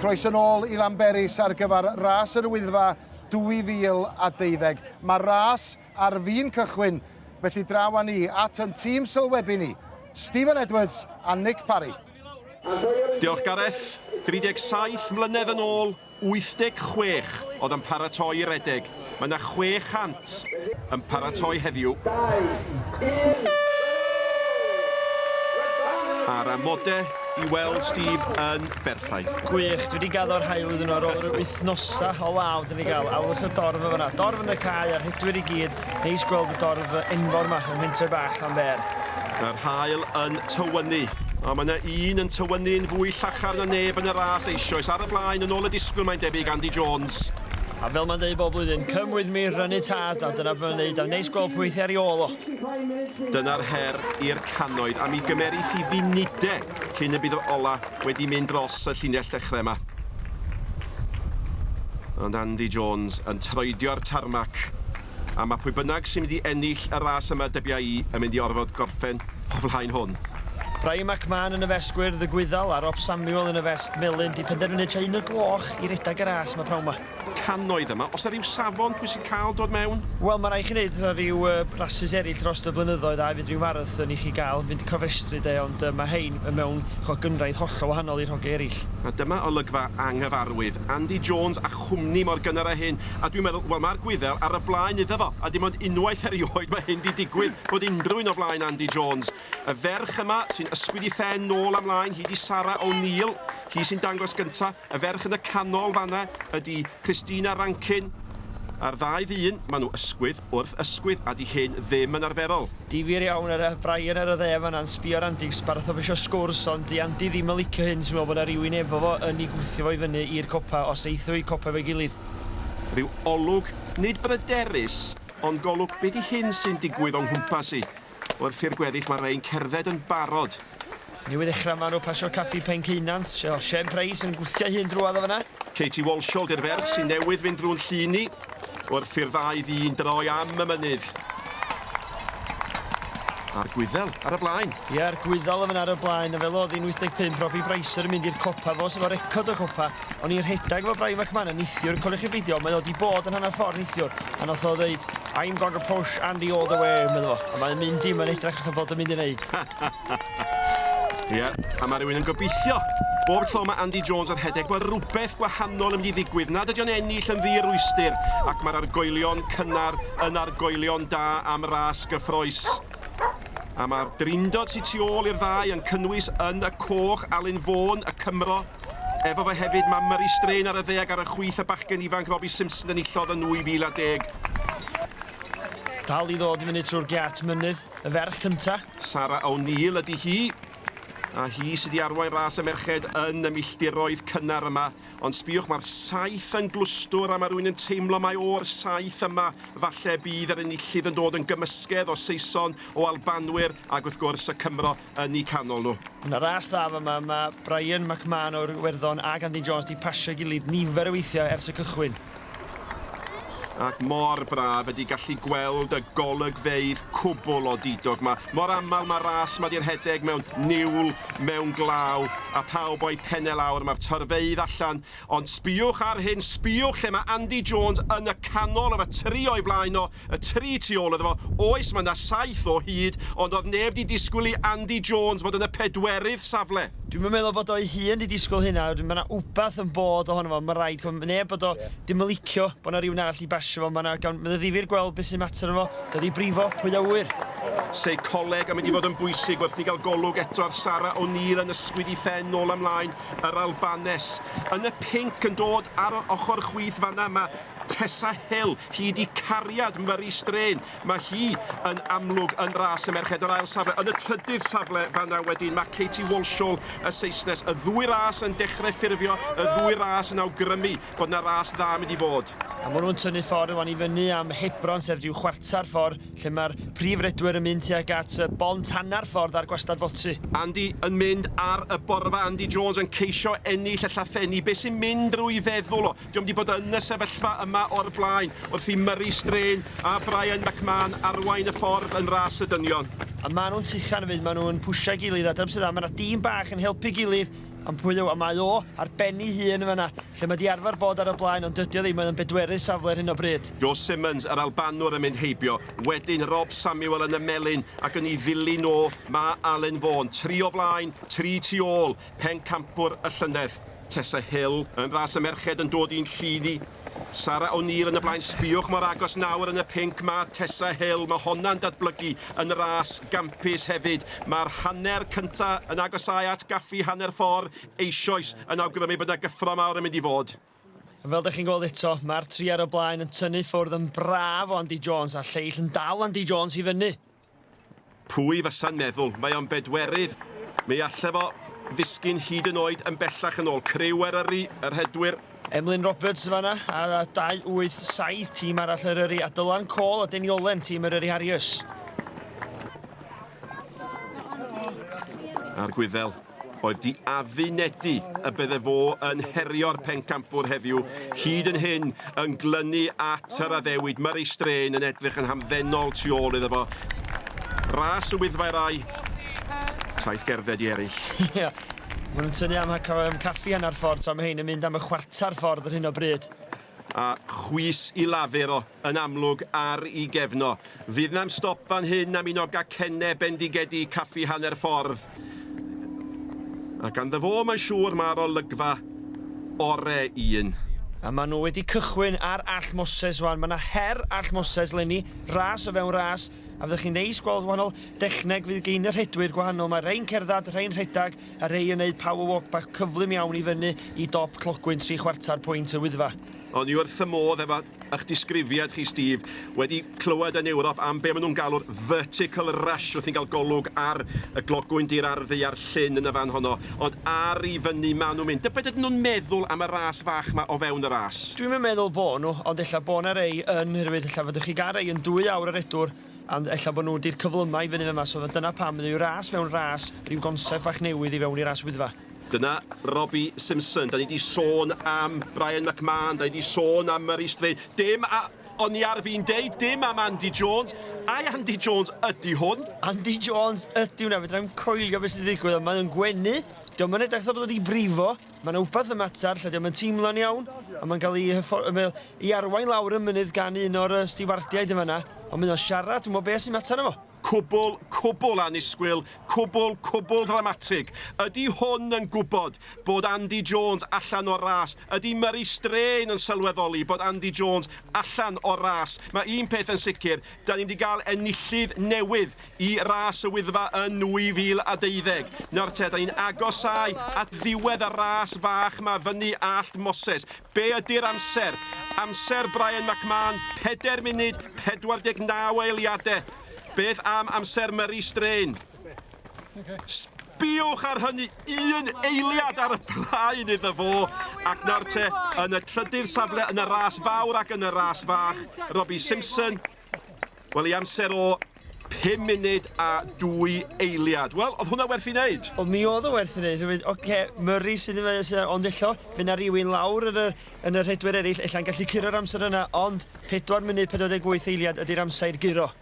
Croeso nôl i Llanberis ar gyfer ras Yr Wyddfa 2012. Mae ras ar fin cychwyn felly draw â ni at yn tîm sylwebu ni, Stephen Edwards a Nick Parry. Diolch Gareth, 37 mlynedd yn ôl, 86 oedd yn paratoi i redeg. Mae yna 600 yn paratoi heddiw. A'r amodau i weld Steve yn berffaith. Gwych, dwi wedi gaddo'r hael iddyn nhw ar ôl yr wythnosa o law dyn ni gael. Awch y dorf fyna. Dorf yn y cae a'r hydwyr i gyd. Neis gweld y dorf enfawr yma yn Menter Bach Llanber. Yr hael yn tywynnu. O, mae yna un yn tywynnu'n fwy llachar na neb yn y ras eisoes. Ar y blaen yn ôl y disgwyl mae'n debyg Andy Jones. A fel mae'n dweud bob blwyddyn, come with me, rynnu tad, a dyna bydd yn neud, a neis gweld pwyth ar ei ôl o. Dyna'r her i'r canoedd, a mi gymerith i funudau cyn y bydd yr ola wedi mynd dros y llinell dechrau yma. Ond Andy Jones yn troedio'r tarmac, a mae pwy bynnag sy'n mynd i ennill y ras yma dybia i yn mynd i orfod gorffen o flaen hwn. Brian McMahon yn y fest gwyrdd y Gwyddal a Rob Samuel yn y fest melyn di penderfynu tua 1 gloch i redag y ras yma prawn yma. Canoedd yma, os yna rhyw safon pwy sy'n cael dod mewn? Wel, mae rai chi wneud rhyw rases eraill dros y blynyddoedd a fydd rhyw marathon i chi gael, fynd i cofrestru de, ond mae hein yn mewn gynraedd hollol wahanol i'r hogei eraill. A dyma olygfa anghyfarwydd. Andy Jones a chwmni mor gynnar â hyn. A dwi'n meddwl, wel, mae'r Gwyddel ar y blaen iddo fo. A dim ond unwaith erioed mae hyn di digwydd bod unrhyw un o blaen Andy Jones. Y ferch yma sy'n ysgwyd i phen nôl amlaen, hi di Sarah O'Neill, hi sy'n dangos gynta. Y ferch yn y canol fanna ydi Christina Rankin. A'r ddau ddyn, maen nhw ysgwydd wrth ysgwydd a di hyn ddim yn arferol. Difyr iawn ar y Brian ar y dde fanna'n sbio'r Andy, barth o besio sgwrs, ond di Andy ddim yn licio hyn, sy'n meddwl bod yna rhywun efo fo yn ei gwthio fo i fyny i'r copa os eithio i copa fe'i gilydd. Rhyw olwg, nid bryderus, ond golwg be di hyn sy'n digwydd o'n nghwmpas i. Wrth i'r gweddill mae rhain cerdded yn barod. Newydd ddechrau maen nhw pasio caffi Pencaenant, Shane Price yn gwthio hyn drwodd o fyna. Katie Walsh di'r ferch sy'n newydd fynd drwy'n lluni, wrth i'r ddau ddyn droi am y mynydd. A'r Gwyddel ar y blaen. A'r Gwyddel yn ar y blaen, a fel oedd 85, Robbie Brycer yn mynd i'r copa fo, sef o recod o copa. Ond i'r rhedag efo Brian McMahon yn neithiwr, coliwch chi beidio, mae oedd wedi bod yn hanner ffordd neithiwr. A nath o ddeud, I'm going to push Andy all the way, meddwl fo. A mae'n mynd i, mae'n edrych allan bod yn mynd i wneud. A mae rhywun yn gobeithio. Bob tro mae Andy Jones ar hedeg, mae rhywbeth gwahanol yn mynd i ddigwydd. Nad ydy o'n ennill yn ddi-rwystyr, ac mae'r argoelion cynnar yn argoelion da am ras gyffroes. A mae'r drindod sy'n tu ôl i'r ddau yn cynnwys yn y coch Alun Fawn, y Cymro. Efo fe hefyd mae Murray Strain ar y ddeg ar y chwith y bachgen ifanc Robbie Simpson yn illodd yn 2010. Dal i ddod i fyny trwy'r giat mynydd, y ferch cynta. Sarah O'Neill ydy hi. A hi sydd wedi arwain ras y merched yn y milltiroedd cynnar yma. Ond sbiwch, mae'r saith yn glwstwr a mae rhywun yn teimlo mai o'r saith yma falle bydd yr enillydd yn dod yn gymysgedd o Saeson, o Albanwyr ac wrth gwrs y Cymro yn eu canol nhw. Yn y ras ddaf yma, mae Brian McMahon o'r Iwerddon ac Andy Jones wedi pasio gilydd nifer o weithiau ers y cychwyn. Ac mor braf ydi gallu gweld y golygfeydd cwbl o didog yma. Mor aml mae ras yma di'r hedeg mewn niwl, mewn glaw, a pawb o'i penne lawr, mae'r torfeydd allan. Ond sbiwch ar hyn, sbiwch lle mae Andy Jones yn y canol efo tri o'i flaen o, y tri tu ôl iddo fo. Oes, mae yna 7 o hyd, ond oedd neb di disgwyl i Andy Jones fod yn y 4ydd safle. Dwi'n meddwl bod o'i hun di disgwyl hynna, mae yna wbath yn bod ohono fo, mae rhaid, neb bod o dim yn licio bod yna rhywun arall i basio fo, mae ddifyr gweld beth sy'n mater efo, dod i brifo, pwy a wyr. Seicoleg yn mynd i fod yn bwysig wrth i gael golwg eto ar Sarah O'Neill yn ysgwyd i phen nôl amlaen, yr Albanes. Yn y pinc yn dod ar ochr chwith fanna, mae Tessa Hill, hi di cariad Murray Strain. Mae hi yn amlwg yn ras y merched yr ail safle. Yn y trydydd safle fanna wedyn, mae Katie Walsh y Saesnes. Y ddwy ras yn dechrau ffurfio, y ddwy ras yn awgrymu bod yna ras dda mynd i fod. A maen nhw'n tynnu ffordd wan i fyny am Hebron, sef rhyw chwarter ffordd, lle mae'r prif redwyr yn mynd tuag at bont hanner ffordd ar gwastad Fotsi. Andy yn mynd ar y borfa, Andy Jones yn ceisio ennill y llathenni. Be sy'n mynd drwy feddwl o? Diolch wedi bod yn y sefyllfa yma o'r blaen, wrth i Murray Strain a Brian McMahon arwain y ffordd yn ras y dynion. A maen nhw'n tychan yn fynd, maen nhw'n pwysio gilydd, a dyma sydd mae yna dîm bach yn helpu gilydd am pwy yw, a mae o ar benni hun yma, lle mae di arfer bod ar y blaen, ond dydy o ddim yn bedwerydd safle ar hyn o bryd. Joe Simmons, yr Albanwr yn mynd heibio. Wedyn Rob Samuel yn y melyn ac yn ei ddilyn o mae Alan Vaughan. 3 o flaen, 3 tu ôl, pencampwr y llynedd. Tessa Hill yn ras y merched yn dod i'n llidi. Sarah O'Neill yn y blaen, sbiwch mor agos nawr yn y pinc, mae Tessa Hill, mae honna'n datblygu yn ras gampus hefyd. Mae'r hanner cynta yn agosau at gaffi hanner ffordd eisoes yn awgrymu bod y gyffro mawr yn mynd i fod. Fel ydych chi'n gweld eto, mae'r 3 ar y blaen yn tynnu ffwrdd yn braf o Andy Jones, a lleill yn dal Andy Jones i fyny. Pwy fysa'n meddwl, mae o'n bedwerydd. Mae alle fo ddisgyn hyd yn oed yn bellach yn ôl. Criw Eryri, yr hedwyr. Emlyn Roberts fanna, a 2-8-7 tîm arall Eryri, a Dylan Cole a Denny Olen tîm Eryri Harrius. A'r Gwyddel, oedd di afunedu y bydde fo yn herio'r pencampwr heddiw, hyd yn hyn yn glynu at yr addewid. Murray Strain yn edrych yn hamddenol tu ôl iddo fo. Ras y Wyddfa rai, taith gerdded i eraill. Ie. Maen nhw'n tynnu am caffi hanner ffordd, so mae hyn yn mynd am y chwarter ffordd ar hyn o bryd. A chwys i lafur o yn amlwg ar ei gefno. Fydd na'm stop fan hyn am un o gacenne bendigedi caffi hanner ffordd. A gan fo mae'n siŵr mae'r olygfa ore un. A maen nhw wedi cychwyn ar All Moses wan. Mae yna her All Moses lenni, ras o fewn ras. A fyddwch chi'n neis gweld wahanol dechneg fydd gen yr hedwyr gwahanol. Mae rhain cerddad, rhain rhedag, a rhai yn neud power walk bach cyflym iawn i fyny i dop clogwyn 3/4 pwynt y Wyddfa. Ond i wrth y modd efo eich disgrifiad chi, Steve, wedi clywed yn Ewrop am be maen nhw'n galw'r vertical rush wrth i'n cael golwg ar y glogwyn di'r arddi a'r llyn yn y fan honno. Ond ar i fyny maen nhw'n mynd. Beth ydyn nhw'n meddwl am y ras fach yma o fewn y ras? Dwi'n meddwl bod nhw, ond ella bod yna rei yn hyrwyd, ella fyddwch chi gael rei yn 2 awr yr edwr, ond ella bod nhw wedi'r cyflymau fyny yma, so dyna pam yw ras mewn ras, rhyw goncept bach newydd i fewn i ras Wyddfa. Dyna Robbie Simpson, da ni wedi sôn am Brian McMahon, da ni wedi sôn am Murray Strain. Dim o'n i ar fi'n deud, dim am Andy Jones. Ai Andy Jones ydy hwn? Andy Jones ydy hwnna, fydda'n coelio beth sydd wedi digwydd, mae'n gwenu. Diolch yn edrych bod wedi brifo, mae'n wbath y mater, lle diolch yn teimlo'n iawn, a mae'n cael ei arwain lawr y mynydd gan un o'r stiwardiaid yma, ond mynd o'n siarad, dwi'n meddwl beth sy'n mater yma. Cwbl annisgwyl, cwbl dramatig. Ydy hwn yn gwybod bod Andy Jones allan o'r ras? Ydy Murray Strain yn sylweddoli bod Andy Jones allan o'r ras? Mae un peth yn sicr, da ni wedi cael enillydd newydd i ras y Wyddfa yn 2012. Nawr te, da ni'n agosau at ddiwedd y ras fach yma fyny All Moses. Be ydy'r amser? Amser Brian McMahon, 4 munud, 49 eiliadau. Beth am amser Murray Strain? Sbiwch ar hynny, 1 eiliad ar y blaen iddo fo. Ac nawr te, yn y trydydd safle, yn y ras fawr ac yn y ras fach, Robbie Simpson. Wel, i amser o 5 munud a 2 eiliad. Wel, oedd hwnna werth i wneud? O, mi oedd o werth i wneud. Murray sydd yn mynd, ond illo, fe na rywun lawr yn y rhedwyr eraill, ella'n gallu curo'r amser yna, ond 4 munud 48 eiliad ydy'r amser giro.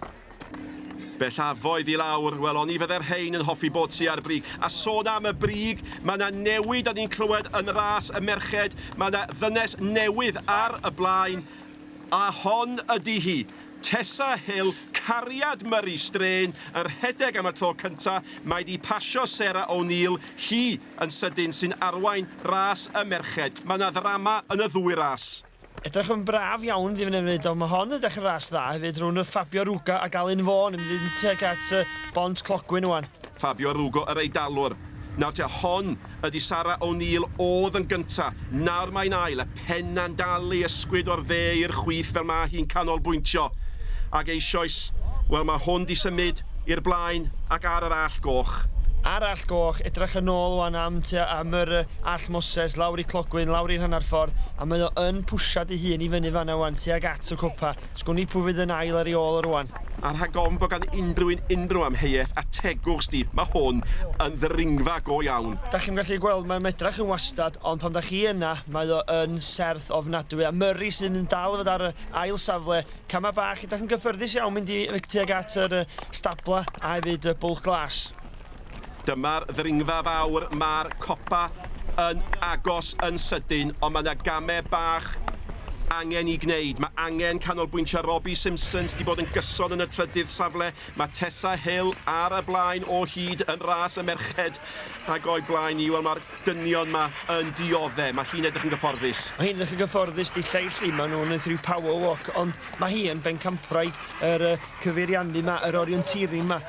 Bellafoedd i lawr, wel, o'n i fydde'r rhain yn hoffi bod si ar brig. A sôn am y brig, mae yna newid a ni'n clywed yn ras y merched. Mae yna ddynes newydd ar y blaen, a hon ydy hi. Tessa Hill, cariad Murray Strain, yr rhedeg am y tro cynta, mae di pasio Sarah O'Neill, hi yn sydyn sy'n arwain ras y merched. Mae yna ddrama yn y 2 ras. Edrych yn braf iawn di fynd ond mae hon yn dechrau ras dda hefyd rhwng y Fabio Ruga a Alan Vaughan yn mynd teg at bont clogwyn wan. Fabio Rugo, yr eidalwr. Nawr te, hon ydy Sarah O'Neill oedd yn gynta. Nawr mae'n ail, y penna'n dal i ysgwyd o'r dde i'r chwith fel mae hi'n canolbwyntio. Ac eisoes, wel mae hwn di symud i'r blaen ac ar yr all goch. Ar all goch, edrych yn ôl wan am yr All Moses, lawr i clogwyn, lawr i'r hanner ffordd, a mae o yn pwsiad ei hun i fyny fanna wan, tuag at y cwpa. Sgwn i pwy fydd yn ail ar ei ôl o'r wan. A rhag ofn bod gan unrhyw amheuaeth a tegwch, Steve, mae hwn yn ddringfa go iawn. Da chi'n gallu gweld, mae'n medrach yn wastad, ond pam da chi yna, mae o yn serth ofnadwy. A Murray sy'n yn dal fod ar y ail safle, cama bach, ydych chi'n gyffyrddus iawn mynd i tuag at yr stabla a hefyd y bwlch glas. Dyma'r ddringfa fawr, mae'r copa yn agos yn sydyn, ond mae yna gamau bach angen I gwneud. Mae angen canolbwyntio Robbie Simpsons di bod yn gyson yn y trydydd safle. Mae Tessa Hill ar y blaen o hyd yn ras y merched ac o'i blaen I. Wel, mae'r dynion yma yn dioddau. Mae hi'n edrych yn gyfforddus. Mae hi'n edrych yn gyfforddus di lleill hi. Mae nhw'n rhyw power walk, ond mae hi yn bencampwraig yr cyfeiriannu yma, yr orienteering yma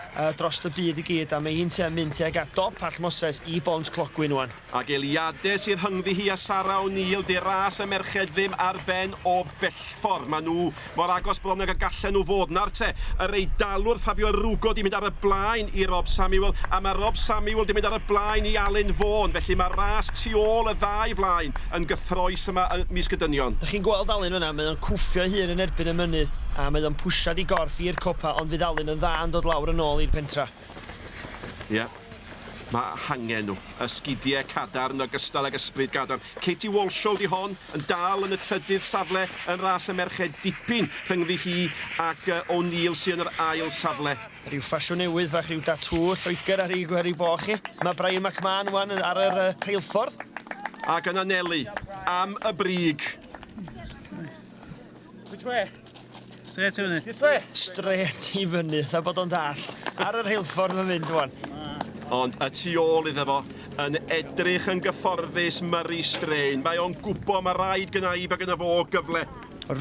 dros y byd I gyd. A mae hi'n tua mynd tuag at dop all Moses I bont clogwyn wan. Ac eiliadau sy'n rhyngddi hi a Sarah O'Neill, di ras y merched ddim ar ben o bellffordd. Mae nhw mor agos bron ag y gallen nhw fod. Nawr te, yr eidalwr Fabio Rugo di mynd ar y blaen I Rob Samuel, a mae Rob Samuel di mynd ar y blaen I Alun Vaughan. Felly mae ras tu ôl y ddau flaen yn gyffroes yma mis gydynion. Dych chi'n gweld Alun yna, mae o'n cwffio hun yn erbyn y mynydd, a mae o'n pwsiad I gorff i'r copa, ond fydd Alun yn dda yn dod lawr yn ôl i'r pentra. Ie. Mae hangen nhw, ysgidiau cadarn ogystal ag ysbryd gadarn. Katie Walsall di hon yn dal yn y trydydd safle yn ras y merched dipyn rhyngddi hi ac O'Neill sy'n yr ail safle. Rhyw ffasiwn newydd fach, rhyw datŵ Lloegr ar ei boch chi. Mae Brian McMahon wan ar yr rheilffordd. Ac yn anelu am y brig. Which way? Straight to it. This way? Straight I fyny, tha bod o'n dall. Ar yr rheilffordd yn mynd wan. Ond y tu ôl iddo fo yn edrych yn gyfforddus Murray Strain. Mae o'n gwybod mae rhaid gynnaib ac yna fo gyfle.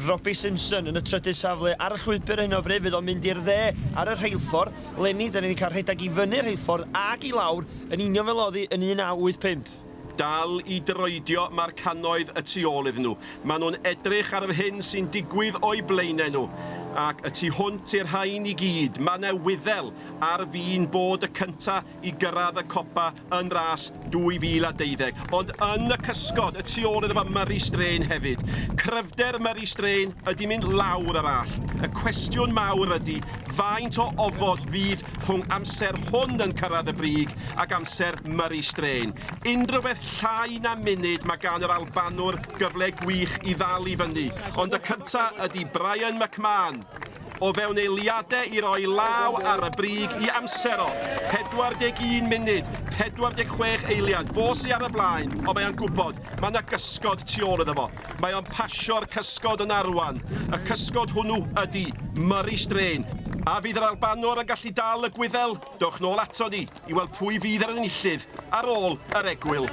Robbie Simpson yn y trydydd safle ar y llwybr hyn o bryd fydd o'n mynd i'r dde ar y rheilffordd. Lenny, dyn ni'n cael rhedeg I fyny'r rheilffordd ag I lawr yn union fel oddi yn 1985. Dal I droedio mae'r cannoedd y tu ôl iddyn nhw. Maen nhw'n edrych ar yr hyn sy'n digwydd o'i blaenau nhw. Ac y tu hwnt i'r rhain I gyd. Mae yna wyddel ar fi'n bod y cynta I gyrraedd y copa yn ras 2012. Ond yn y cysgod, y tu ôl iddo fo Murray Strain hefyd. Cryfder Murray Strain ydi mynd lawr yr all. Y cwestiwn mawr ydi, faint o ofod fydd rhwng amser hwn yn cyrraedd y brig ac amser Murray Strain. Unrhyw beth llai na munud mae gan yr Albanwr gyfle gwych I ddal I fyny. Ond y cynta ydi Brian McMahon. O fewn eiliadau I roi law ar y brig I amser o 41 munud, 46 eiliad. Fo sy ar y blaen, ond mae o'n gwybod, mae yna gysgod tu ôl iddo fo. Mae o'n pasio'r cysgod yn arwan. Y cysgod hwnnw ydi Murray Strain. A fydd yr Albanwr yn gallu dal y gwyddel? Dowch nôl ato ni I weld pwy fydd ar enillydd ar ôl yr egwyl.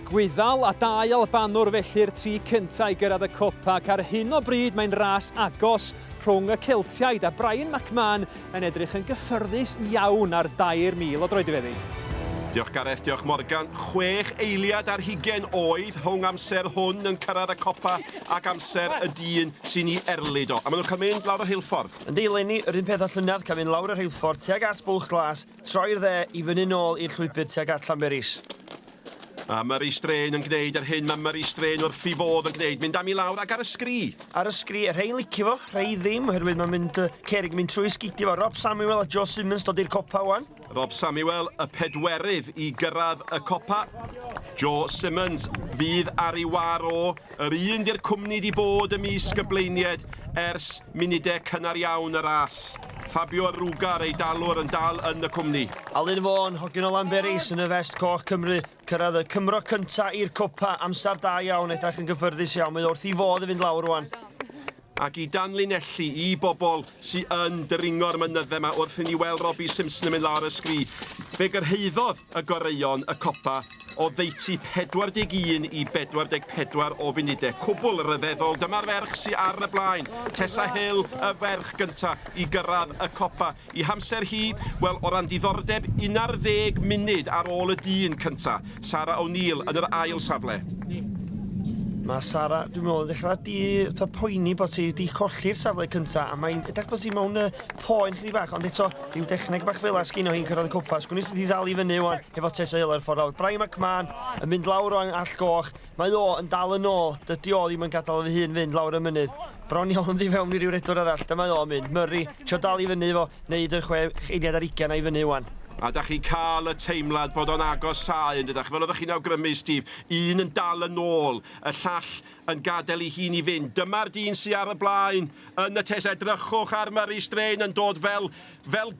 Gwyddal a dau Albanwr felly'r tri cyntaf I gyrraedd y copa ac ar hyn o bryd mae'n ras agos rhwng y Celtiaid a Brian McMahon yn edrych yn gyffyrddus iawn ar 2,000 o droedfeddi. Diolch Gareth, diolch Morgan. 6 eiliad ar 20 oedd rhwng amser hwn yn cyrraedd y copa ac amser y dyn sy'n I erlyd o. A maen nhw'n cael mynd lawr y rheilffordd. Yn Lenny, yr un peth o llynedd cael mynd lawr y rheilffordd tuag at bwlch glas, troi'r dde I fyny nôl i'r llwybr tuag at Llanberis. A Murray Strain yn gwneud yr hyn mae Murray Strain wrth I fod yn gwneud. Mynd am I lawr ac ar y sgri. Ar y sgri, rhain licio fo, rhai ddim, oherwydd mae'n mynd cerig mynd trwy sgidio fo. Rob Samuel a Joe Simmons dod i'r copa wan. Rob Samuel, y pedwerydd I gyrraedd y copa. Joe Simmons fydd ar ei waro. Yr un di'r cwmni di bod ym mis Gyblaeniad ers munudau cynnar iawn y ras. Fabio Ruga, eidalwr yn dal yn y cwmni. Alun Vaughan, hogyn o Llanberis yn y fest coch Cymru. Cyrraedd y Cymro cynta i'r copa, amser da iawn, edrych yn gyffyrddus iawn. Mae wrth I fod yn fynd lawr rwan. Ac I danlinellu I bobl sy'n yn dringo'r mynyddau yma wrth I ni weld Robbie Simpson yn mynd lawr y sgri. Fe gyrhaeddodd y goreion y copa o ddeiti 41 I 44 o funudau. Cwbl ryfeddol, dyma'r ferch sy'n ar y blaen. Tessa Hill, y ferch gyntaf I gyrraedd y copa. I hamser hi, wel, o ran diddordeb 11 munud ar ôl y dyn cyntaf. Sarah O'Neill yn yr ail safle. Mae Sarah, dwi'n meddwl, ddechrau poeni bod ti wedi colli'r safle cyntaf, a mae'n edrych bod ti mewn poen chdi bach, ond eto, rhyw dechneg bach fel as gynno hi'n cyrraedd y cwpa. Sgwni sydd wedi ddal I fyny wan, efo Tessa Hill ar ffordd lawr. Brian McMahon yn mynd lawr o'n all goch, mae o yn dal yn ôl, dydy o ddim yn gadael fy hun fynd lawr y mynydd. Bron iawn yn ddifewn I ryw redwr arall, dyma o mynd. Murray, tio dal I fyny fo, neud y 6 eiliad ar 20 I fyny wan. A da chi cael y teimlad bod o'n agos sau yn dydach. Fel oeddech chi'n awgrymu, Steve, un yn dal yn ôl, y llall yn gadael I hun I fynd. Dyma'r dyn sy'n ar y blaen yn y tes edrychwch ar Murray Strain yn dod fel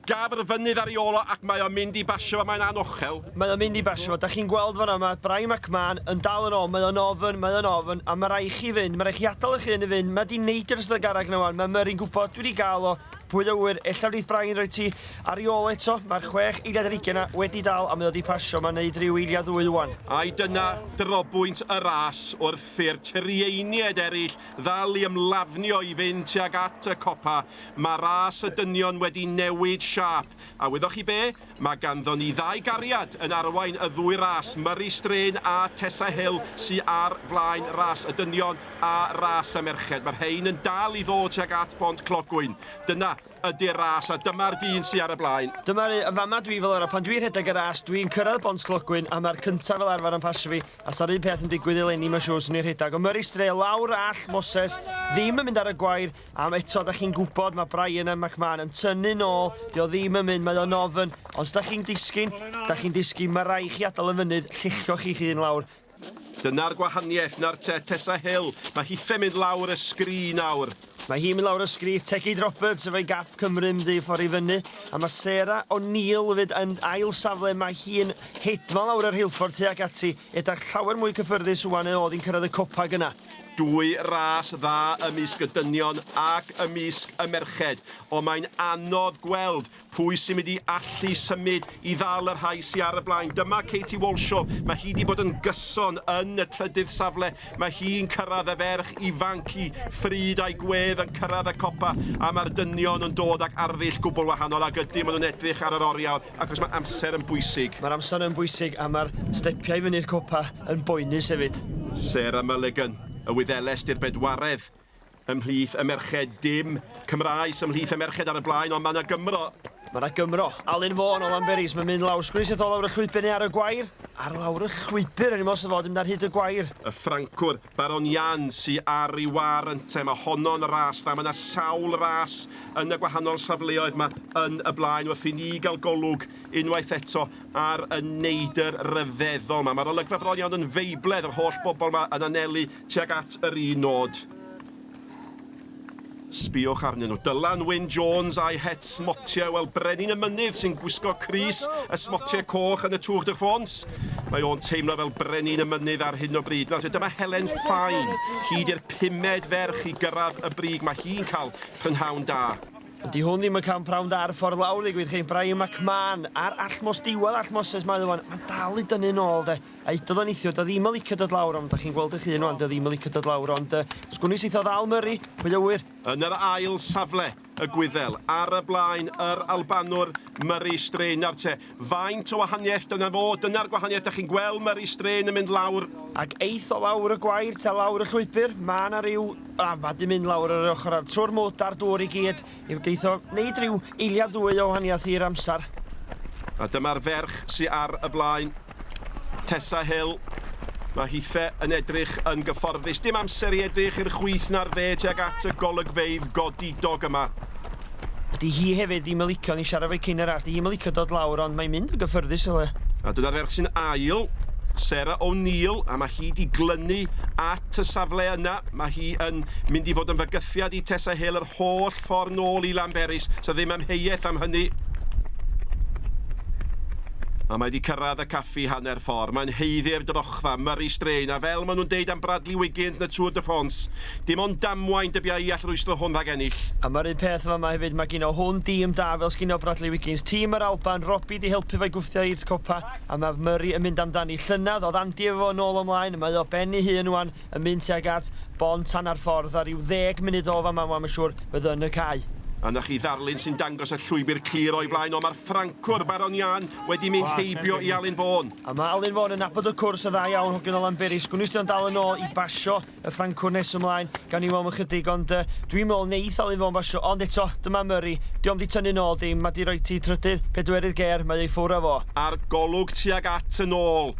gafr fynydd ar ei ôl ac mae o'n mynd I basio fo, mae'n anochel. Mae o'n mynd I basio fo, da chi'n gweld fan yma, Brian McMahon yn dal yn ôl, mae o'n ofyn, a mae rai chi fynd, mae rai chi adael eich hun I fynd, mae di neud yr ystod garag na wan, mae Murray'n gwybod dwi wedi gael o, pwy awyr, ella wneud Brian roi ti ar ei ôl eto, mae'r 6 eiliad ar 20 wedi dal a mae o wedi pasio, mae'n neud rhyw eiliad 2 wan. A'i dyna drobwynt y ras wrth i'r tirieinied eraill ddal I ymlafnio I fynd tuag at y copa. Mae ras y dynion wedi newid siap. A wyddoch chi be? Mae ganddo ni 2 gariad yn arwain y 2 ras, Murray Strain a Tessa Hill sy'n ar flaen ras y dynion a ras y merched. Mae'r rhain yn dal I ddod tuag at Bont Clogwyn. Dyna ydy'r ras a dyma'r dyn sy'n ar y blaen. Dyma'r fama dwi fel yna, pan dwi'n rhedeg y ras, dwi'n cyrraedd Bont Clogwyn a mae'r cyntaf fel arfer yn pasio fi a sa'r un peth yn digwydd eleni mae'n siŵr sy'n i'r rhedeg. O Murray Strain lawr all Moses, ddim yn mynd ar y gwair am eto da chi'n gwybod mae Brian a McMahon yn tynnu nôl, di o ddim yn mynd, mae o'n ofyn, ond os da chi'n disgyn, mae rai chi adael y fynydd, lluchioch chi'ch hun lawr. Dyna'r gwahaniaeth na'r Tessa Hill. Mae hi'n mynd lawr y sgrin nawr. Mae hi'n mynd lawr y sgrin, Tegid Roberts efo'i gap Cymru yn mynd ffordd I fyny. A mae Sarah O'Neill fyd yn ail safle, mae hi'n hedfan lawr yr Hilford tuag ati. Edrych llawer mwy cyffyrddus wwan yn oedd hi'n cyrraedd y copa gyna. 2 ras dda ymysg y dynion ac ymysg y merched. O mae'n anodd gweld pwy sy'n mynd I allu symud I ddal yr rhai sy'n ar y blaen. Dyma Katie Walshaw. Mae hi wedi bod yn gyson yn y trydydd safle. Mae hi'n cyrraedd y ferch ifanc I ffryd a'i gwedd yn cyrraedd y copa. A mae'r dynion yn dod ac arddull gwbl wahanol ac ydy maen nhw'n edrych ar yr oriawr ac os mae amser yn bwysig. Mae'r amser yn bwysig a mae'r stepiau fyny'r copa yn boenus hefyd. Sarah Mulligan. Y Wyddeles di'r bedwaredd ymhlith y merched, dim Cymraes ymhlith y merched ar y blaen, ond mae yna Gymro. Mae yna Gymro. Alun Fawn o Llanberis, mae'n mynd lawr. Sgwrs eto lawr y llwybr neu ar y gwair. Ar lawr y llwybr, yn ymwneud fod yn mynd ar hyd y gwair. Y Ffrancwr, Baron Ian, sy'n ar ei war yn te. Mae honno'n ras da. Mae yna sawl ras yn y gwahanol safleoedd yma yn y blaen. Wrth I ni gael golwg unwaith eto ar y neidr ryfeddol yma. Mae'r olygfa bron iawn yn feibledd yr holl bobl yma yn anelu tuag at yr un nod. Sbiwch arnyn nhw. Dylan Wyn Jones a'i het smotiau. Wel, Brenin y Mynydd sy'n gwisgo Cris y smotiau coch yn y Tour de France. Mae o'n teimlo fel Brenin y Mynydd ar hyn o bryd. Nawr, dyma Helen Fine. Hyd i'r 5 ferch I gyrraedd y brig. Mae hi'n cael prynhawn da. Di hwn ddim yn cael prawn da ar y ffordd lawr, ddigwydd chi. Brian McMahon ar Allmos diwedd Allmoses mae ddwan. Mae'n dal I dynnu nôl, de. A idodd o'n eithio, da ddim yn licio dod lawr, ond da chi'n gweld eich hun o'n, da ddim yn licio dod lawr, ond sgwni sydd o ddal Murray, pwy awyr. Yn yr ail safle, y Gwyddel, ar y blaen, yr Albanwr Murray Strain ar te. Faint o wahaniaeth dyna fo, dyna'r gwahaniaeth, da chi'n gweld Murray Strain yn mynd lawr. Ac eith o lawr y gwair, ta lawr y llwybr, mae yna rhyw... mae di mynd lawr yr ochr ar trwy'r motor dŵr I gyd. Geith o wneud rhyw eiliad 2 o wahaniaeth i'r amser. A dyma'r ferch sy'n ar y blaen, Tessa Hill. Mae hithe yn edrych yn gyfforddus. Dim amser I edrych i'r chwith na'r fe tuag at y golygfeydd godidog yma. Ydy hi hefyd ddim yn licio ni siarad fe cyn yr art. Ddim yn licio dod lawr, ond mae'n mynd yn gyffyrddus o le. A dyna'r ferch sy'n ail, Sarah O'Neill, a mae hi wedi glynu at y safle yna. Mae hi yn mynd I fod yn fygythiad I Tessa Hill yr holl ffordd nôl I Llanberis, so ddim amheuaeth am hynny. A mae wedi cyrraedd y caffi hanner ffordd. Mae'n heiddi'r drochfa, Murray Strain, a fel maen nhw'n deud am Bradley Wiggins yn y Tour de France, dim ond damwain dybia I all rwystro hwn rhag ennill. A mae'r un peth yma hefyd, mae gen o hwn dîm da fel sgyn o Bradley Wiggins. Tîm yr Alban, Robbie di helpu fe'i gwthio i'r copa, a mae Murray yn mynd amdani. Llynydd, oedd Andy efo nôl ymlaen, mae o benni hun wan yn mynd tuag at Bont hanner ffordd a ryw 10 munud o fama, mae'n siŵr, fydd yn y cae. A na chi ddarlun sy'n dangos y llwybr clir o'i flaen, o mae'r Ffrancwr Baron Ian wedi mynd heibio I Alun Fawn. A mae Alun Fawn yn nabod y cwrs y dda iawn o gynnal Llanberis. Gwnnwys di'n dal yn ôl I basio y Ffrancwr nes ymlaen gan I weld ychydig, ond dwi'n meddwl neith Alun Fawn basio. Ond eto, dyma Murray, diolch di tynnu nôl dim, mae di roi ti trydydd, 4 ger, mae ei ffwr â fo. A'r golwg tuag at yn ôl.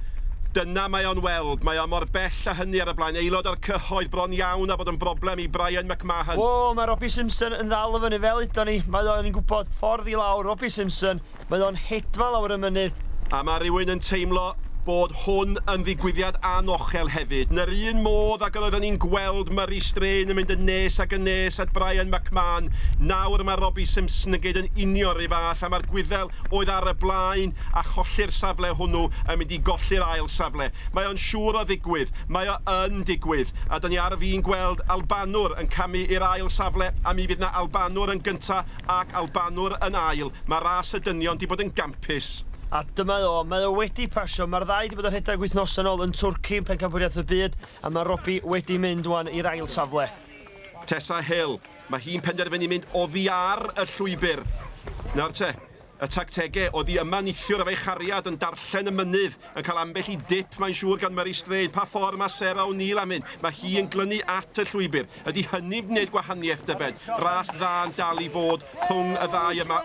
Dyna mae o'n weld. Mae o mor bell a hynny ar y blaen. Aelod o'r cyhoedd bron iawn a bod yn broblem i Brian McMahon. O, mae Robbie Simpson yn ddal y fyny fel ydyn ni. Mae o'n gwybod ffordd i lawr. Robbie Simpson, mae o'n hedfa lawr y mynydd. A mae rhywun yn teimlo bod hwn yn ddigwyddiad anochel hefyd. Yn yr un modd ac oedden ni'n gweld Murray Strain yn mynd yn nes ac yn nes at Brian McMahon, nawr mae Robbie Simpson yn gyd yn union rhy fath, a mae'r gwyddel oedd ar y blaen a cholli'r safle hwnnw yn mynd i golli'r ail safle. Mae o'n siŵr o ddigwydd, mae o yn digwydd, a dyn ni ar fi'n gweld Albanwr yn camu i'r ail safle, a mi fydd na Albanwr yn gynta ac Albanwr yn ail. Mae ras y dynion di bod yn gampus. A dyma mae o wedi pasio. Mae'r ddau wedi bod yn rhedeg wythnos yn ôl yn Twrci, pencampwriaeth y byd, a mae Robbie wedi mynd wan i'r ail safle. Tessa Hill, mae hi'n penderfynu mynd oddi ar y llwybr. Nawr te, y tactegau oedd hi yma nithiwr efo'i chariad yn darllen y mynydd, yn cael ambell i dip mae'n siŵr gan Murray Strain. Pa ffordd mae Sarah O'Neill am hyn? Mae hi yn glynu at y llwybr. Ydy hynny'n gwneud gwahaniaeth dybed? Ras dda'n dal i fod rhwng y ddau yma.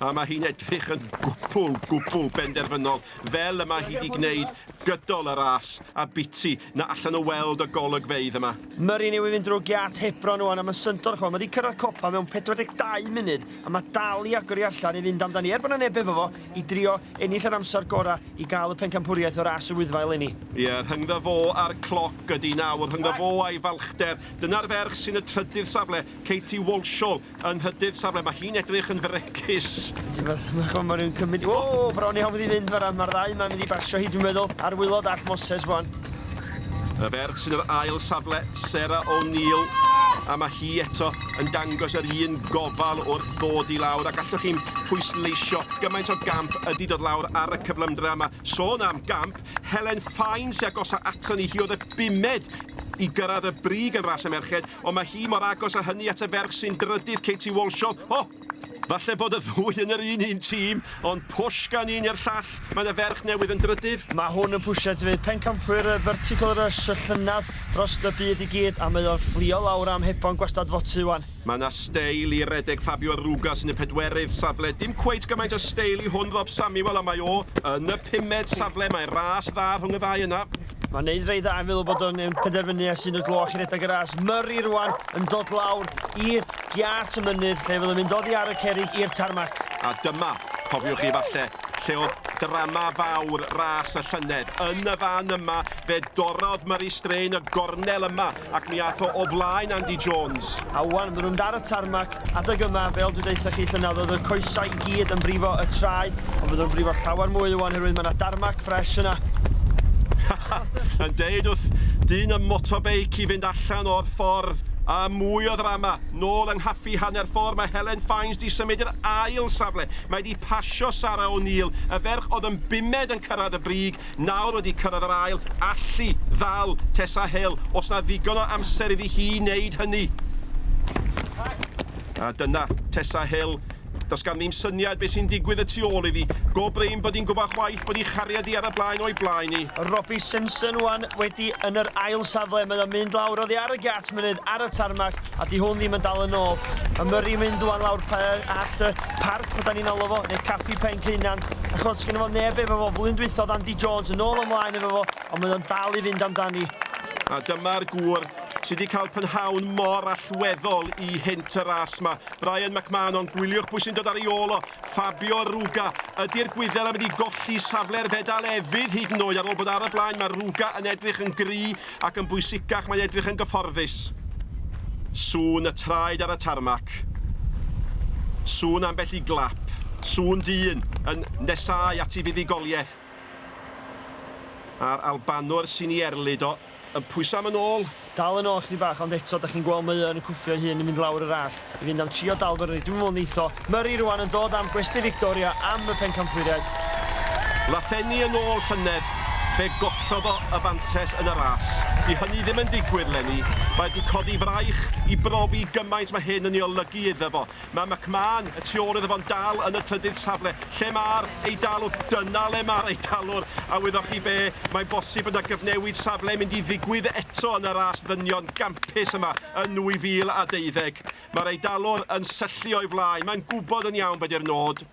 A mae hi'n edrych yn gwbl benderfynol, fel yma hi wedi gwneud gydol y ras a biti na allan o weld y golygfeydd yma. Murray newydd fynd drwy giat Hebron wan, a mae'n syntod chwa. Mae wedi cyrraedd copa mewn 42 munud, a mae dal i agor i allan i fynd amdani. Bod yna neb efo fo, i drio ennill yr amser gorau i gael y pencampwriaeth o ras y Wyddfa eleni. Ie, rhyngddo fo ar cloc ydi nawr, rhyngddo fo a'i falchder. Dyna'r ferch sy'n y trydydd safle, Katie Walshall yn hydydd safle. Mae hi'n edrych yn fregus. Mae rhywun cymryd... O, bron iawn fydd i fynd fan. Mae'r ddau yma'n mynd i basio hi, dwi'n meddwl, ar wylod all Moses wan. Y ferch sy'n yr ail safle, Sarah O'Neill, a mae hi eto yn dangos yr un gofal wrth ddod i lawr, ac allwch chi'n pwysleisio gymaint o gamp ydi dod lawr ar y cyflymdra yma. Sôn am gamp, Helen Fine sy'n agos ato ni, hi oedd y bumed i gyrraedd y brig yn ras y merched, ond mae hi mor agos a hynny at y ferch sy'n drydydd, Katie Walshall. O! Falle bod y ddwy yn yr un tîm, ond push gan un i'r llall. Mae'n y ferch newydd yn drydydd. Mae hwn yn pwsiad fydd pencampwyr y vertical rush y llynadd dros y byd i gyd, a mae o'n fflio lawr am hebon gwastad fotu wan. Mae yna steil i redeg Fabio Ruga sy'n y pedwerydd safle. Dim cweit gymaint o steil i hwn Rob Samuel, a mae o yn y 5ed safle. Mae'n ras dda rhwng y ddau yna. Mae'n neud rei dda, fel bod o'n penderfynu a sy'n y gloch i redeg y ras. Murray rwan yn dod lawr i'r giat y mynydd, lle fel yn mynd oddi ar y cerrig i'r tarmac. A dyma, cofiwch chi falle, lle oedd drama fawr ras y llynedd. Yn y fan yma, fe dorodd Murray Strain y gornel yma, ac mi ath o flaen Andy Jones. A wan, maen nhw'n dar y tarmac, adeg yma, fel dwi'n deitha chi llynedd, oedd y coesau i gyd yn brifo y traed, ond fydd o'n brifo llawer mwy wan, herwydd mae yna darmac ffres yna. Yn deud wrth dyn y motobeic i fynd allan o'r ffordd a mwy o ddrama. Nôl yng nghaffi hanner ffordd, mae Helen Fines di symud i'r ail safle. Mae di pasio Sarah O'Neill, y ferch oedd yn 5ed yn cyrraedd y brig, nawr wedi cyrraedd yr ail, allu ddal Tessa Hill, os na ddigon o amser iddi hi wneud hynny. A dyna Tessa Hill. Does gan ddim syniad beth sy'n digwydd y tu ôl iddi. Go brein bod hi'n gwybod chwaith bod hi'n chariad i ar y blaen o'i blaen i. Robbie Simpson wan wedi yn yr ail safle. Mae'n mynd lawr oddi ar y gat mynydd ar y tarmac, a di hwn ddim yn dal yn ôl. A Murray mynd wan lawr at y parc, bod ni'n alw fo, neu Caffi Pen Cynant. Achos gen i fo neb efo fo, flwyddyn dwythodd Andy Jones yn ôl ymlaen efo fo, ond mae'n dal i fynd amdani. A dyma'r gŵr sydd wedi cael pynhawn mor allweddol i hynt y ras yma. Brian McMahon, ond gwyliwch pwy sy'n dod ar ei ôl o. Fabio Ruga. Ydy'r gwyddel yn mynd i golli safle'r fedal efydd hyd yn oed ar ôl bod ar y blaen. Mae Ruga yn edrych yn gry ac yn bwysicach, mae'n edrych yn gyfforddus. Sŵn y traed ar y tarmac. Sŵn ambell i glap. Sŵn dyn yn nesau at ei fuddugoliaeth. A'r Albanwr sy'n ei erlyd o yn pwyso am yn ôl. Dal yn ôl chdi bach, ond eto, da chi'n gweld mae yn y cwffio hun yn mynd lawr yr all. I fynd am trio dalfyr ni, dwi'n meddwl neitho. Murray rwan yn dod am gwesti Victoria am y pencampwriaeth. Lathenni yn ôl llynedd, fe gollodd o y fantes yn y ras. Di hynny ddim yn digwydd lenni. Mae wedi codi fraich i brofi gymaint mae hyn yn ei olygu iddo fo. Mae McMahon, y tu ôl iddo fo'n dal yn y trydydd safle. Lle mae'r eidalwr? Dyna le mae'r eidalwr. A wyddoch chi be, mae'n bosib yna gyfnewid safle mynd i ddigwydd eto yn y ras ddynion gampus yma yn 2012. Mae'r eidalwr yn syllu o'i flaen. Mae'n gwybod yn iawn beth yw'r nod.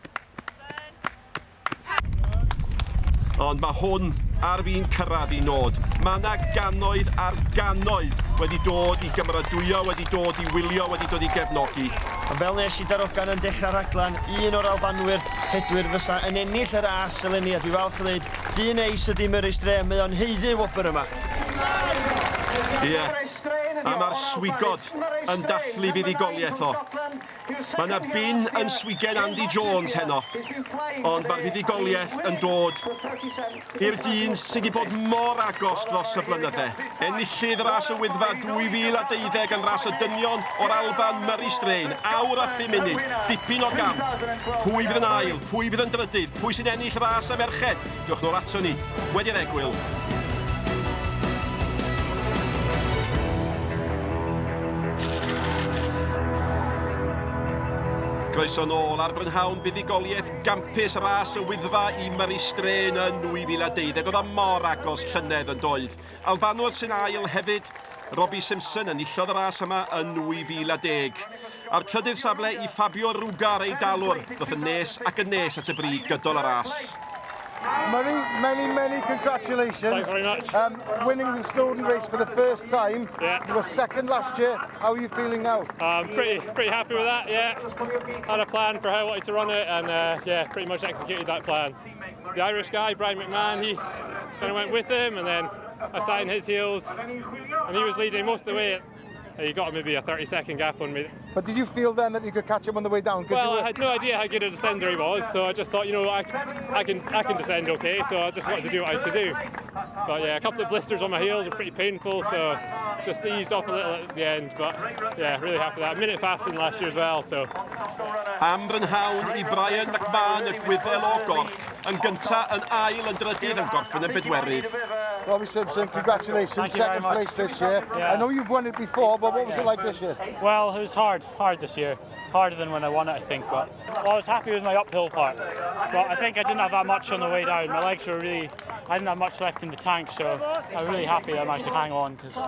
Ond mae hwn ar fi'n cyrraedd I nod. Mae yna gannoedd ar gannoedd wedi dod I gymrydwyo, wedi dod I wylio, wedi dod I gefnogi. A fel nes I darogan yn dechrau'r rhaglan, un o'r Albanwyr pedwyr fysa yn ennill y ras eleni, a dwi falch o ddweud, dyn eis ydi Myrys Dre, mae o'n heiddi wobr yma. Ie, a mae'r swigod yn dathlu fuddugoliaeth o. Mae yna bin yn swigen Andy Jones heno, ond mae'r fuddugoliaeth yn dod i'r dyn sydd wedi bod mor agos dros y blynydde. Enillydd ras y Wyddfa 2012 yn ras y dynion o'r Alban Myrys Drain, awr a 5 munud, dipyn o gam. Pwy fydd yn ail, pwy fydd yn drydydd, pwy sy'n ennill ras y ferched? Diolch nôl ato ni, wedi'r egwyl. Croeso nôl ar brynhawn fuddugoliaeth gampus ras y Wyddfa I Myrys Drain yn 2012. Oedd o mor agos llynedd yn doedd. Albanwr sy'n ail hefyd, Robbie Simpson yn illodd y ras yma yn 2010. A'r trydydd safle I Fabio Rugar ei dalwr, doedd yn nes ac yn nes at y brig gydol y ras. Murray, many congratulations. Thanks very much. Winning the Snowdon Race for the first time. Yeah. You were second last year. How are you feeling now? Pretty happy with that, yeah. Had a plan for how I wanted to run it and yeah, pretty much executed that plan. The Irish guy, Brian McMahon, he kind of went with him and then I sat in his heels and he was leading most of the way. He got maybe a 30-second gap on me. But did you feel then that you could catch him on the way down? Well, I had no idea how good a descender he was, so I just thought, you know, I can descend okay, so I just wanted to do what I could do. But yeah, a couple of blisters on my heels were pretty painful, so just eased off a little at the end. But yeah, really happy with that. A minute faster than last year as well, so. Am brynhawn I Brian McMahon y Gwyddel o Gorc, yn gynta yn ail yn drydydd yn gorffen yn bedwerydd. Robbie Simpson, congratulations, Thank you second very place this year. Yeah. I know you've won it before, but what was it like this year? Well, it was hard this year. Harder than when I won it, I think. But I was happy with my uphill part. But I think I didn't have that much on the way down. My legs were I didn't have much left in the tank, so I'm really happy I managed to hang on because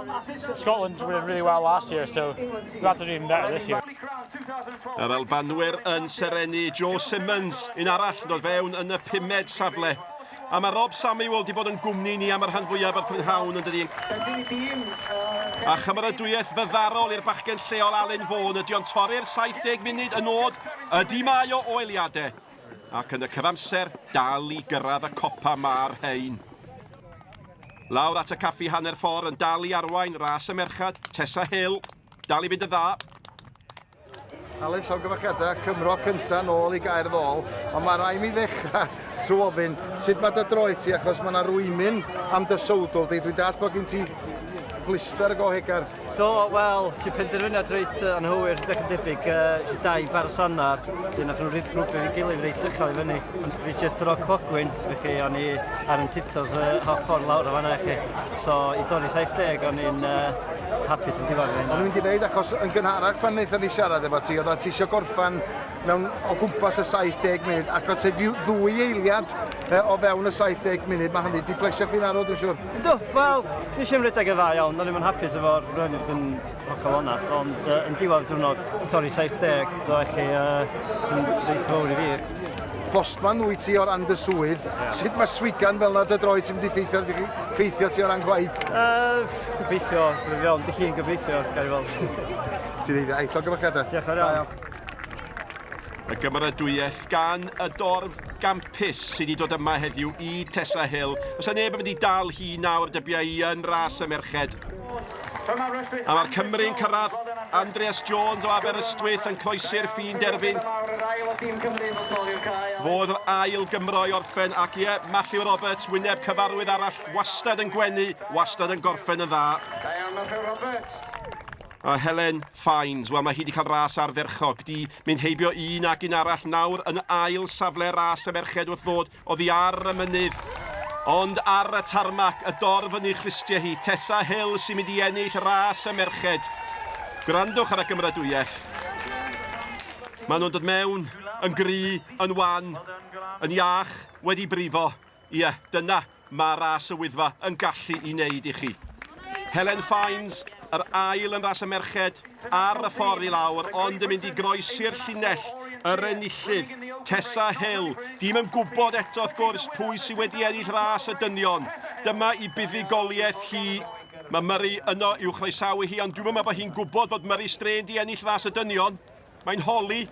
Scotland did really well last year, so we had to do even better this year. Yr Albanwyr yn serenu Joe Simmons, un arall yn dod fewn yn y 5ed safle. A mae Rob Samuel wedi bod yn gwmni ni am yr rhan fwyaf o'r prynhawn yn dydi. A chymeradwyaeth fyddarol i'r bachgen lleol Alun Fawn ydy o'n torri'r 70 munud yn nod ydy mae o oeliadau. Ac yn y cyfamser, dal I gyrraedd y copa ma'r hein. Lawr at y caffi hanner ffordd yn dal I arwain ras y merchad, Tessa Hill, dal I fynd y dda. Alun, llongyfachiadau, Cymro cynta nôl I Gaerddol, ond mae rai mi ddechrau trwy ofyn sut mae dy droi ti, achos mae yna rwymyn am dy sowdl di. Dwi'n dall bod gen ti blister go hegar. Do, wel, si penderfyniad reit anhywir, rydych yn debyg, dau barsanna, dyn nath nhw grwpio fi gilydd reit uchel I fyny. Fi jyst yr o clogwyn, felly o'n I ar yn tiptodd hoff ffordd lawr o fanna chi. So, I dorri 70, o'n i'n hapus yn diwedd fi. O'n i'n mynd I ddeud, achos yn gynharach pan wnaethon ni siarad efo ti, oedd ti eisiau gorffan mewn o gwmpas y 70 munud, ac oedd ti ddwy eiliad o fewn y 70 munud, mae hynny di plesio chi'n arod yn siŵr? Do, wel, ti eisiau'n rhedeg y dda iawn, o'n i'n hapus efo'r rhan I fod yn hollol onast, ond yn diwedd diwrnod torri 70, do eich sy'n reit fawr I fi. Postman wyt ti o ran dy swydd, sut mae swigan fel na dy droi ti'n mynd I ffeithio ti o ran gwaith? Gobeithio, bydd iawn, dy chi'n gobeithio, gael I fel. Ti'n dweud, ei, llongyfachiadau. Diolch yn iawn. Y gymeradwyaeth gan y dorf gampus sydd wedi dod yma heddiw I Tessa Hill. Os yna neb yn mynd I dal hi nawr dybiau I yn ras y merched. A mae'r Cymru'n cyrraedd Andreas Jones o Aberystwyth yn croesi'r ffin derbyn. Fodd yr ail Gymro I orffen ac ie, Matthew Roberts, wyneb cyfarwydd arall, wastad yn gwenu, wastad yn gorffen yn dda. A Helen Fines, wel mae hi wedi cael ras ardderchog, di mynd heibio un ac un arall nawr yn ail safle ras y merched wrth ddod oddi ar y mynydd. Ond ar y tarmac, y dorf yn ei chlistiau hi, Tessa Hill sy'n mynd I ennill ras y merched. Gwrandwch ar y gymradwyaeth. Maen nhw'n dod mewn, yn gry, yn wan, yn iach, wedi brifo. Ie, dyna mae ras y Wyddfa yn gallu I wneud I chi. Helen Fines, yr ail yn ras y merched, ar y ffordd I lawr, ond yn mynd I groesi'r llinell Yr enillydd, Tessa Hill. Dim yn gwybod eto wrth gwrs pwy sydd wedi ennill ras y dynion. Dyma I buddigoliaeth hi. Mae Murray yno i'w chroesawu hi, ond dwi'n meddwl bod hi'n gwybod bod Murray Strain di ennill ras y dynion. Mae'n holi.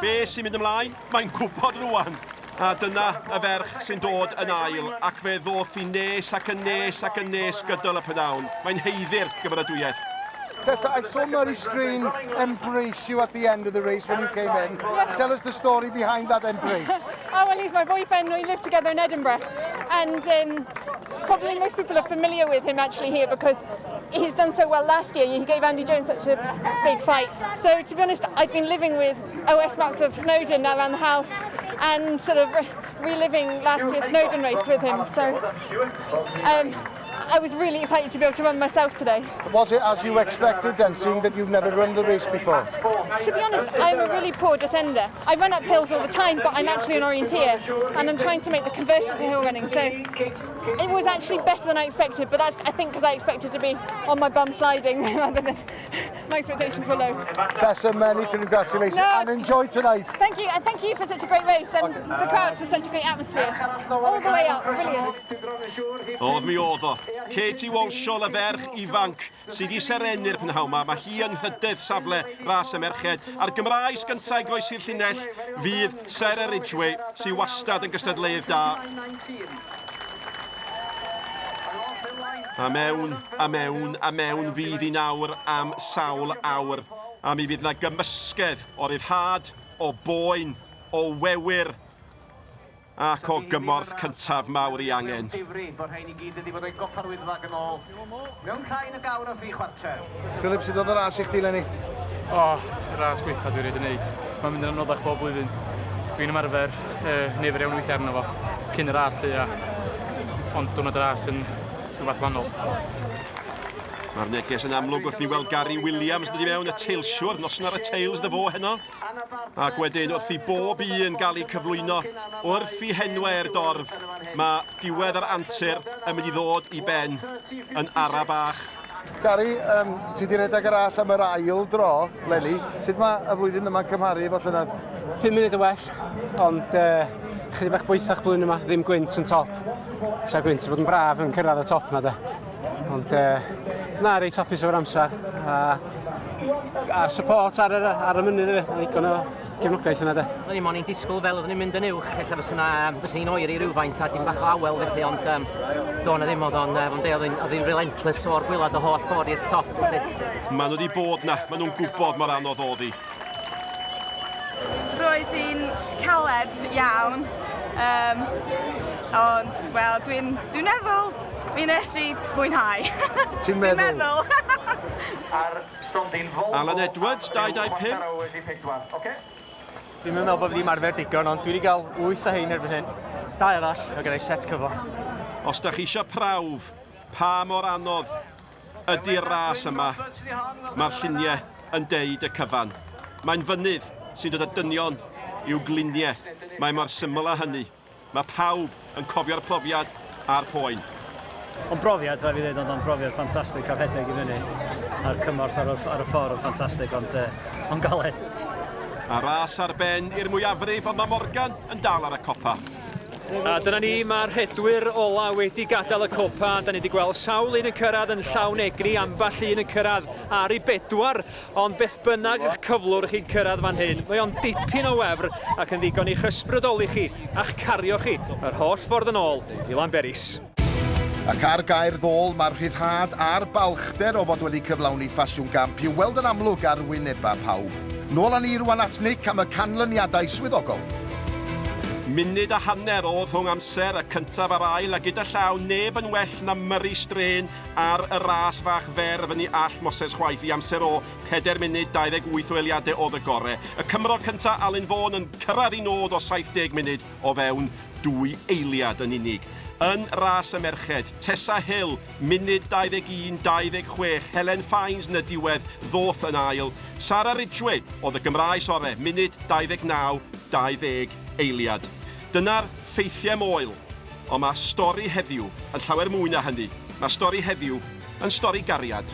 Be sy'n mynd ymlaen? Mae'n gwybod rwan. A dyna y ferch sy'n dod yn ail, ac fe ddoth I nes ac yn nes ac yn nes gydol y pnawn. Mae'n heiddi'r gymeradwyaeth. Tessa, I saw Murray Strain embrace you at the end of the race when you came in. Tell us the story behind that embrace. Oh, well, he's my boyfriend. We live together in Edinburgh. And probably most people are familiar with him actually here because he's done so well last year. He gave Andy Jones such a big fight. So, to be honest, I've been living with OS maps of Snowdon around the house and sort of reliving last year's Snowdon Race with him. So, I was really excited to be able to run myself today. Was it as you expected then, seeing that you've never run the race before? To be honest, I'm a really poor descender. I run up hills all the time, but I'm actually an orienteer, and I'm trying to make the conversion to hill running, so it was actually better than I expected, but that's, I think, because I expected to be on my bum sliding rather than my expectations were low. Tessa, many congratulations and enjoy tonight. Thank you, and thank you for such a great race and the crowds for such a great atmosphere. All the way up, brilliant. Oedd mi oedd o. Katie Walshall, y ferch ifanc, sydd I serennu'r pnawn yma. Mae hi yn hydydd safle ras y merched. A'r Gymraes gyntaf I groesi'r llinell fydd Sarah Ridgway, sydd wastad yn gystadleuedd da. A mewn fydd I nawr am sawl awr. A mi fydd na gymysgedd o ryddhad, o boen, o wewyr, ac o gymorth cyntaf mawr I angen. Philip, sut oedd y ras I chdi, Lenny? Y ras gweitha dwi wedi wneud. Mae'n mynd yn anoddach bob blwyddyn. Dwi'n ymarfer nifer iawn weithiau arno fo. Cyn y ras, ond diwrnod y ras yn rhywbeth wahanol. Mae'r neges yn amlwg wrth I weld Gary Williams dod I mewn y teilsiwr, noson ar y teils dy fo heno. Ac wedyn wrth I bob un gael ei cyflwyno wrth I henwau'r dorf, mae diwedd yr antur yn mynd I ddod I ben yn ara bach. Gary, ti wedi rhedeg y ras am yr ail dro, Lenny. Sut mae y flwyddyn yma'n cymharu efo llynedd? 5 munud y well, ond chydig bach bwythach blwyddyn yma, ddim gwynt yn top. Sa'r gwynt yn bod yn braf yn cyrraedd y top yna, de. Ond na, reit hapus o'r amser. A support ar y mynydd i fi, ddigon o gefnogaeth yna, de. Oedden ni'n disgwyl fel oedden ni'n mynd yn uwch, ella fysa ni'n oer I rywfaint a dim bach o awel felly, ond do na ddim oedd o'n relentless o'r gwylad o holl ffordd i'r top. Maen nhw wedi bod na, maen nhw'n gwybod mor anodd oedd hi. Roedd hi'n caled iawn, ond, wel, dwi'n meddwl mi nes I mwynhau. Ti'n meddwl? Alan Edwards, 2-5. Dwi'n meddwl bod fi wedi marfer digon, ond dwi wedi cael 8 o hein erbyn hyn. 2 arall, a gyda'i set cyfo. Os da chi eisiau prawf, pa mor anodd ydy'r ras yma, mae'r lluniau yn deud y cyfan. Mae'n fynydd sy'n dod â dynion i'w gliniau. Mae mor syml â hynny. Mae pawb yn cofio'r profiad a'r poen. Ond brofiad, fe fi ddweud, ond brofiad ffantastig ar rhedeg I fyny. A'r cymorth ar y ffordd ffantastig, ond galed. A ras ar ben i'r mwyafrif, ond mae Morgan yn dal ar y copa. A dyna ni, mae'r hedwyr ola wedi gadael y copa. Da ni wedi gweld sawl un yn cyrraedd yn llawn egni, amball un yn cyrraedd ar I 4, ond beth bynnag eich cyflwr chi'n cyrraedd fan hyn. Mae o'n dipyn o wefr ac yn ddigon i'ch ysbrydoli chi a'ch cario chi yr holl ffordd yn ôl I Llanberis. Ac ar gair ddôl, mae'r rhyddhad a'r balchder o fod wedi cyflawni ffasiwn gamp i'w weld yn amlwg ar wynebau pawb. Nôl â ni rwan at Nick am y canlyniadau swyddogol. Munud a hanner oedd rhwng amser y cyntaf a'r ail, a gyda llaw neb yn well na Murray Strain ar y ras fach ferf yn ei all Moses chwaith I amser o 4 munud 28 o eliadau oedd y gorau. Y Cymro cyntaf Alun Fawn yn cyrraedd I nod o 70 munud o fewn 2 eiliad yn unig. Yn ras y merched, Tessa Hill, munud 21-26, Helen Fines yn y diwedd, ddoth yn ail. Sarah Ridgway, oedd y Gymraes ore, munud 29-20 eiliad. Dyna'r ffeithiau moel, ond mae stori heddiw yn llawer mwy na hynny. Mae stori heddiw yn stori gariad.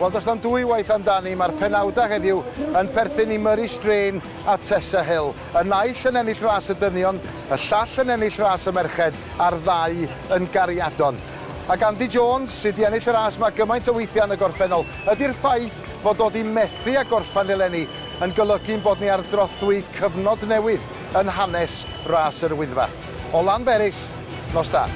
Wel, does na'm dwy waith amdani, mae'r penawdau heddiw yn perthyn i Murray Strain a Tessa Hill. Y naill yn ennill ras y dynion, y llall yn ennill ras y merched, a'r ddau yn gariadon. Ac Andy Jones, sydd wedi ennill y ras mae gymaint o weithiau yn y gorffennol, ydy'r ffaith fod dod i methu a gorffan eleni yn golygu'n bod ni ar drothwy cyfnod newydd yn hanes ras Yr Wyddfa. O Llanberis, nos da.